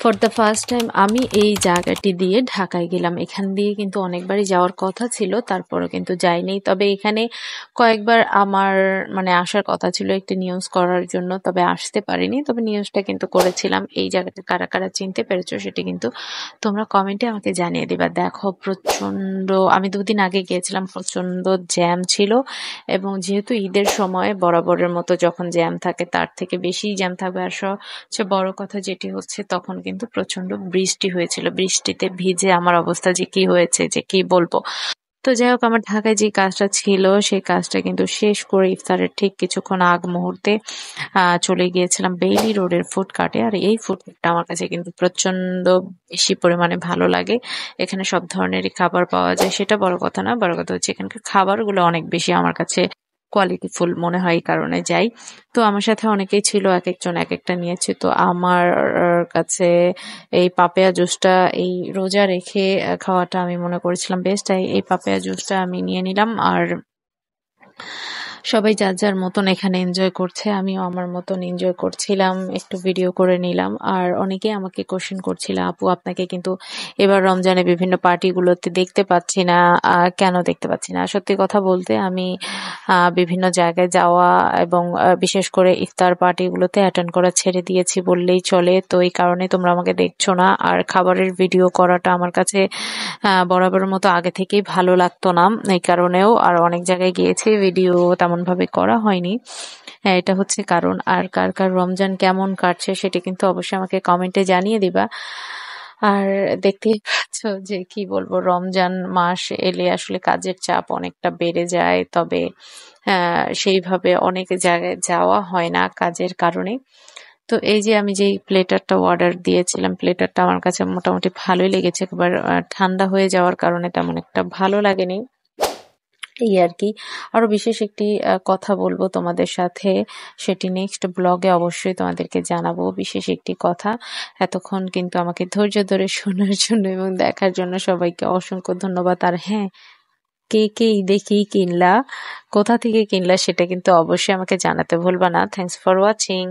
For the first time আমি এই জায়গাটি দিয়ে ঢাকায় গেলাম। এখান দিয়ে কিন্তু অনেকবারই যাওয়ার কথা ছিল, তারপরেও কিন্তু যাইনি। তবে এখানে কয়েকবার আমার মানে আসার কথা ছিল একটি নিউজ করার জন্য, তবে আসতে পারিনি। তবে নিউজটা কিন্তু করেছিলাম। এই জায়গাটা কারা কারা চিনতে পেরেছো সেটি কিন্তু তোমরা কমেন্টে আমাকে জানিয়ে দিবা। দেখো প্রচন্ড, আমি 2 দিন আগে গিয়েছিলাম, প্রচন্ড জ্যাম ছিল। এবং যেহেতু ঈদের সময় বরাবরের মতো যখন জ্যাম থাকে তার থেকে বেশি জ্যাম থাকবে। আর সবচেয়ে বড় কথা যেটি হচ্ছে, তখন কিন্তু প্রচন্ড বৃষ্টি হয়েছিল। বৃষ্টিতে ভিজে আমার অবস্থা যে কি হয়েছে যে কি বলবো। তো যাই হোক, আমার ঢাকায় যে কাজটা ছিল সেই কাজটা কিন্তু শেষ করে ইফতারের ঠিক কিছুক্ষণ আগ মুহূর্তে চলে গিয়েছিলাম বেইলি রোডের ফুডকার্টে। আর এই ফুডকার্টটা আমার কাছে কিন্তু প্রচন্ড বেশি পরিমাণে ভালো লাগে। এখানে সব ধরনেরই খাবার পাওয়া যায়, সেটা বড় কথা না। বড় কথা হচ্ছে এখানকার খাবারগুলো অনেক বেশি আমার কাছে কোয়ালিটিফুল মনে হয়, এই কারণে যাই। তো আমার সাথে অনেকেই ছিল, এক একজন এক একটা নিয়েছে। তো আমার কাছে এই পাপায়া জুসটা, এই রোজা রেখে খাওয়াটা আমি মনে করেছিলাম বেস্ট, তাই এই পাপায়া জুসটা আমি নিয়ে নিলাম। আর সবাই যার যার মতন এখানে এনজয় করছে, আমিও আমার মতন এনজয় করছিলাম, একটু ভিডিও করে নিলাম। আর অনেকেই আমাকে কোশ্চেন করছিল, আপু আপনাকে কিন্তু এবার রমজানে বিভিন্ন পার্টিগুলোতে দেখতে পাচ্ছি না, কেন দেখতে পাচ্ছি না? সত্যি কথা বলতে আমি বিভিন্ন জায়গায় যাওয়া এবং বিশেষ করে ইফতার পার্টিগুলোতে অ্যাটেন্ড করা ছেড়ে দিয়েছি বললেই চলে। তো এই কারণে তোমরা আমাকে দেখছো না। আর খাবারের ভিডিও করাটা আমার কাছে বরাবরের মতো আগে থেকেই ভালো লাগতো না, এই কারণেও আর অনেক জায়গায় গিয়েছি, ভিডিও তেমন ভাবে করা হয়নি। হ্যাঁ, এটা হচ্ছে কারণ। আর কার কার রমজান কেমন কাটছে সেটা কিন্তু অবশ্যই আমাকে কমেন্টে জানিয়ে দিবা। আর দেখতেই পাচ্ছ যে কি বলবো, রমজান মাস এলে আসলে কাজের চাপ অনেকটা বেড়ে যায়। তবে সেইভাবে অনেক জায়গায় যাওয়া হয় না কাজের কারণে। তো এই যে আমি যেই প্লেটারটা অর্ডার দিয়েছিলাম, প্লেটারটা আমার কাছে মোটামুটি ভালোই লেগেছে। একবার ঠান্ডা হয়ে যাওয়ার কারণে তেমন একটা ভালো লাগেনি, এই আর কি। আরো বিশেষ একটি কথা বলবো তোমাদের সাথে, সেটি নেক্সট ব্লগে অবশ্যই তোমাদেরকে জানাবো। বিশেষ একটি কথা। এতক্ষণ কিন্তু আমাকে ধৈর্য ধরে শোনার জন্য এবং দেখার জন্য সবাইকে অসংখ্য ধন্যবাদ। আর হ্যাঁ, কে কে ঈদে কি কিনলা, কোথা থেকে কিনলা সেটা কিন্তু অবশ্যই আমাকে জানাতে ভুলবা না। Thanks for watching.